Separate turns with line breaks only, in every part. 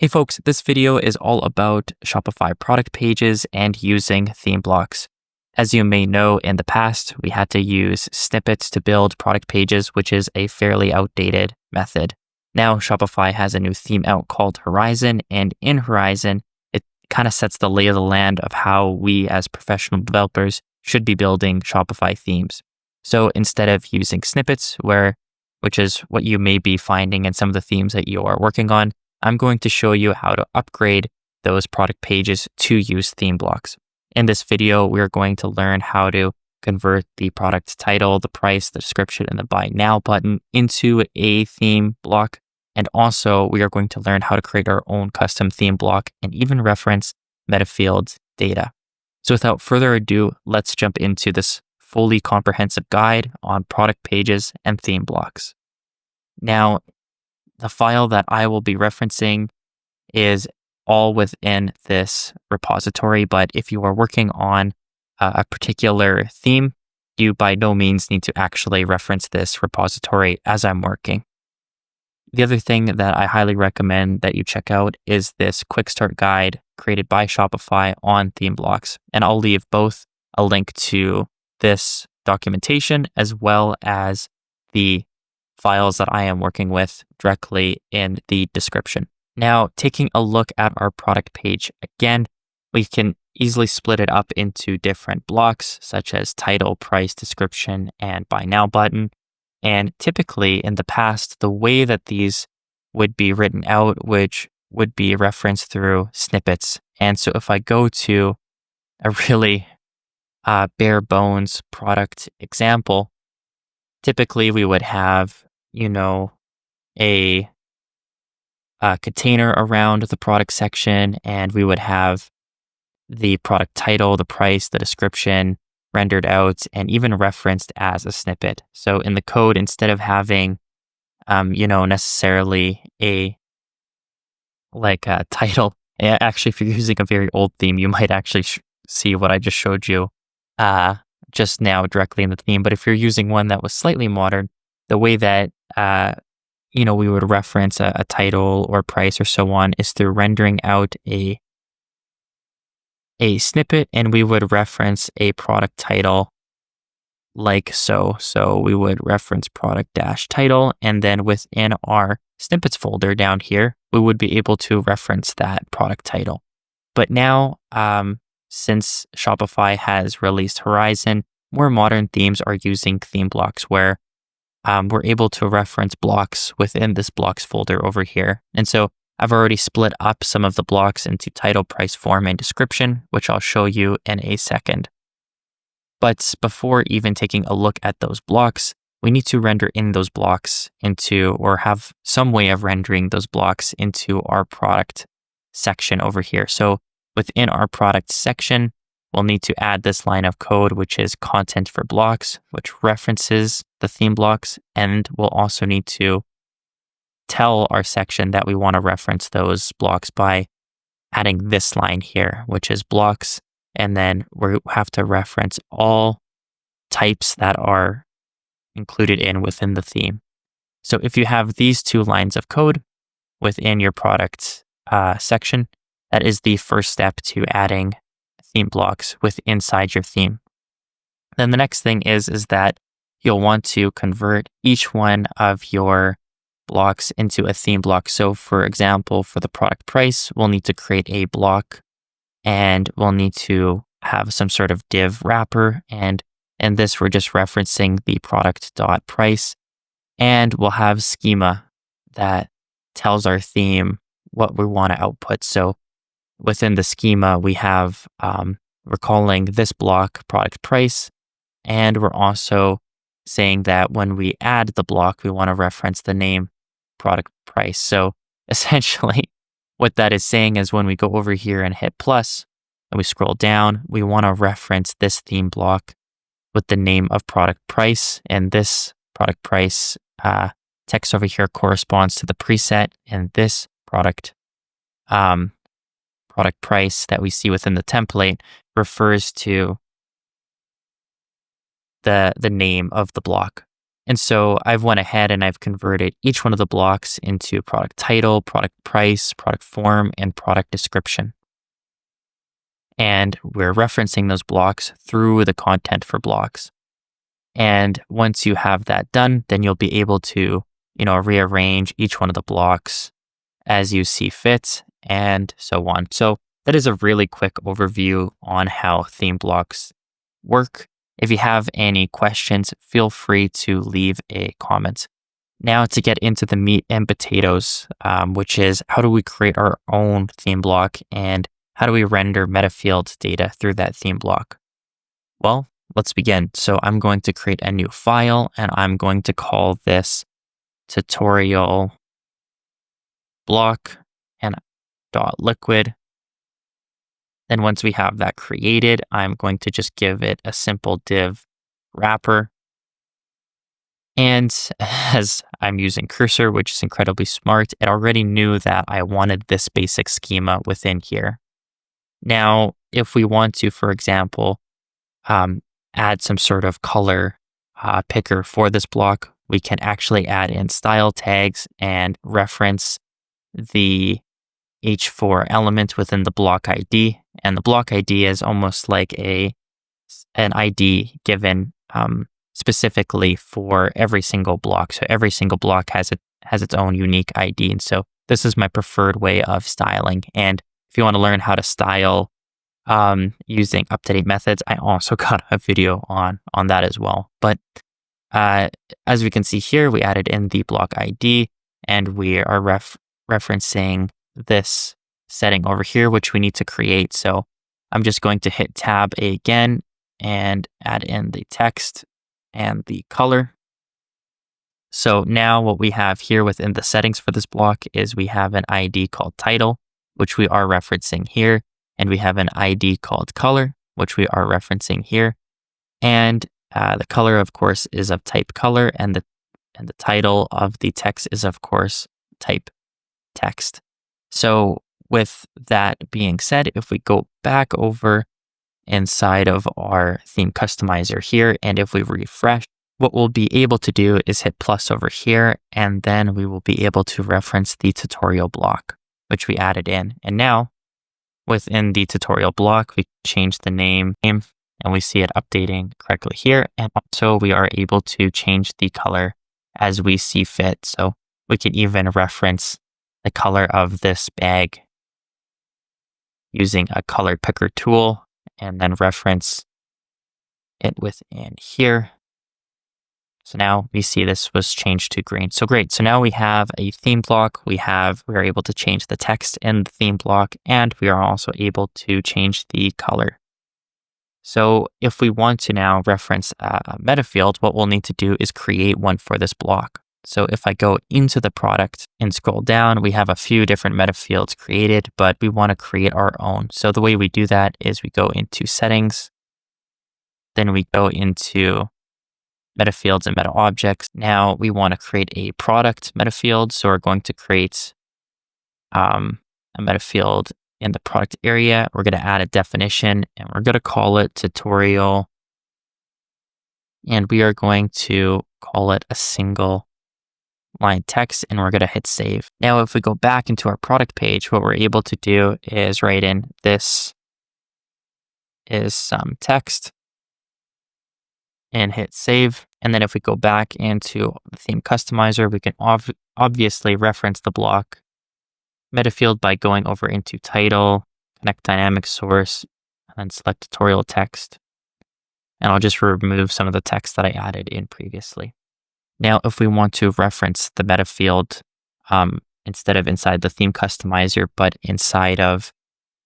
Hey folks, this video is all about Shopify product pages and using theme blocks. As you may know, in the past, we had to use snippets to build product pages, which is a fairly outdated method. Now, Shopify has a new theme out called Horizon, and in Horizon, it kind of sets the lay of the land of how we as professional developers should be building Shopify themes. So instead of using snippets, which is what you may be finding in some of the themes that you are working on, I'm going to show you how to upgrade those product pages to use theme blocks. In this video, we're going to learn how to convert the product title, the price, the description, and the buy now button into a theme block. And also, we are going to learn how to create our own custom theme block and even reference metafields data. So without further ado, let's jump into this fully comprehensive guide on product pages and theme blocks. Now, the file that I will be referencing is all within this repository, but if you are working on a particular theme, you by no means need to actually reference this repository as I'm working. The other thing that I highly recommend that you check out is this quick start guide created by Shopify on theme blocks. And I'll leave both a link to this documentation as well as the files that I am working with directly in the description. Now, taking a look at our product page again, we can easily split it up into different blocks such as title, price, description, and buy now button. And typically in the past, the way that these would be written out, which would be referenced through snippets. And so if I go to a really bare bones product example, typically we would have a container around the product section, and we would have the product title, the price, the description rendered out, and even referenced as a snippet. So in the code, instead of having, necessarily a title, actually, if you're using a very old theme, you might actually see what I just showed you just now directly in the theme. But if you're using one that was slightly modern, the way that we would reference a title or price or so on is through rendering out a snippet, and we would reference a product title like so. So we would reference product title, and then within our snippets folder down here, we would be able to reference that product title. But now, since Shopify has released Horizon, more modern themes are using theme blocks where we're able to reference blocks within this blocks folder over here. And so I've already split up some of the blocks into title, price, form, and description, which I'll show you in a second. But before even taking a look at those blocks, we need to render in those blocks or have some way of rendering those blocks into our product section over here. So within our product section, we'll need to add this line of code, which is content for blocks, which references the theme blocks. And we'll also need to tell our section that we want to reference those blocks by adding this line here, which is blocks. And then we have to reference all types that are included within the theme. So if you have these two lines of code within your product section, that is the first step to adding theme blocks inside your theme. Then the next thing is that you'll want to convert each one of your blocks into a theme block. So for example, for the product price, we'll need to create a block, and we'll need to have some sort of div wrapper. And in this, we're just referencing the product.price, and we'll have schema that tells our theme what we want to output. So within the schema, we have, we're calling this block product price, and we're also saying that when we add the block, we want to reference the name product price. So essentially, what that is saying is when we go over here and hit plus, and we scroll down, we want to reference this theme block with the name of product price, and this product price text over here corresponds to the preset, and this product price that we see within the template refers to the name of the block. And so I've went ahead and I've converted each one of the blocks into product title, product price, product form, and product description. And we're referencing those blocks through the content for blocks. And once you have that done, then you'll be able to, rearrange each one of the blocks as you see fit and so on. So that is a really quick overview on how theme blocks work. If you have any questions, feel free to leave a comment. Now to get into the meat and potatoes, which is how do we create our own theme block and how do we render metafield data through that theme block? Well, let's begin. So I'm going to create a new file and I'm going to call this tutorial block and .liquid. Then once we have that created, I'm going to just give it a simple div wrapper. And as I'm using cursor, which is incredibly smart, it already knew that I wanted this basic schema within here. Now, if we want to, for example, add some sort of color picker for this block, we can actually add in style tags and reference the H4 element within the block ID. And the block ID is almost like an ID given specifically for every single block. So every single block has its own unique ID. And so this is my preferred way of styling. And if you want to learn how to style using up-to-date methods, I also got a video on that as well. But as we can see here, we added in the block ID and we are referencing this setting over here, which we need to create. So I'm just going to hit Tab A again and add in the text and the color. So now what we have here within the settings for this block is we have an ID called title, which we are referencing here. And we have an ID called color, which we are referencing here. And the color, of course, is of type color. And the title of the text is, of course, type text. So with that being said, if we go back over inside of our theme customizer here, and if we refresh, what we'll be able to do is hit plus over here, and then we will be able to reference the tutorial block, which we added in. And now within the tutorial block, we change the name and we see it updating correctly here. And also we are able to change the color as we see fit. So we can even reference the color of this bag using a color picker tool and then reference it within here. So now we see this was changed to green. So great. So now we have a theme block. We are able to change the text in the theme block, and we are also able to change the color. So if we want to now reference a metafield, what we'll need to do is create one for this block. So if I go into the product and scroll down, we have a few different metafields created, but we want to create our own. So the way we do that is we go into settings, then we go into metafields and meta objects. Now we want to create a product metafield. So we're going to create a metafield in the product area. We're going to add a definition and we're going to call it tutorial. And we are going to call it a single line text and we're going to hit save. Now, if we go back into our product page, what we're able to do is write in this is some text and hit save. And then if we go back into the theme customizer, we can obviously reference the block metafield by going over into title, connect dynamic source, and then select tutorial text. And I'll just remove some of the text that I added in previously. Now, if we want to reference the metafield instead of inside the theme customizer, but inside of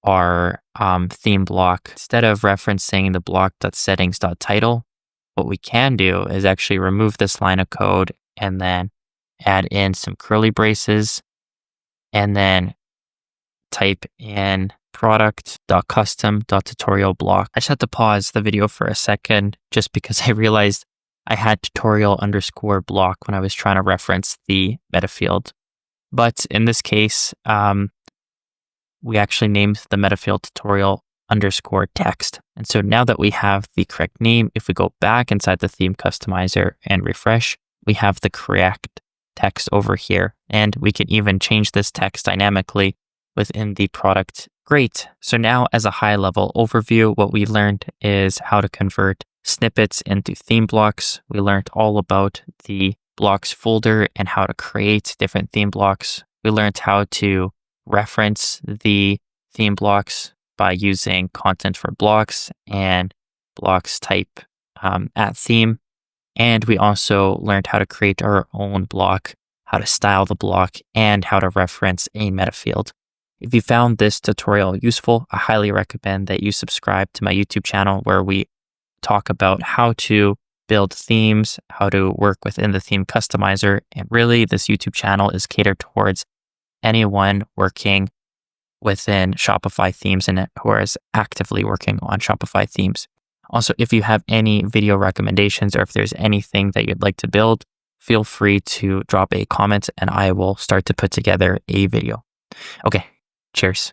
our theme block, instead of referencing the block.settings.title, what we can do is actually remove this line of code and then add in some curly braces and then type in product.custom.tutorial block. I just had to pause the video for a second just because I realized I had tutorial_block when I was trying to reference the metafield. But in this case, we actually named the metafield tutorial_text. And so now that we have the correct name, if we go back inside the theme customizer and refresh, we have the correct text over here. And we can even change this text dynamically within the product. Great. So now as a high level overview, what we learned is how to convert snippets into theme blocks. We learned all about the blocks folder and how to create different theme blocks. We learned how to reference the theme blocks by using content for blocks and blocks type at theme. And we also learned how to create our own block, how to style the block, and how to reference a metafield. If you found this tutorial useful, I highly recommend that you subscribe to my YouTube channel where we talk about how to build themes, how to work within the theme customizer. And really, this YouTube channel is catered towards anyone working within Shopify themes and who is actively working on Shopify themes. Also, if you have any video recommendations or if there's anything that you'd like to build, feel free to drop a comment and I will start to put together a video. Okay, cheers.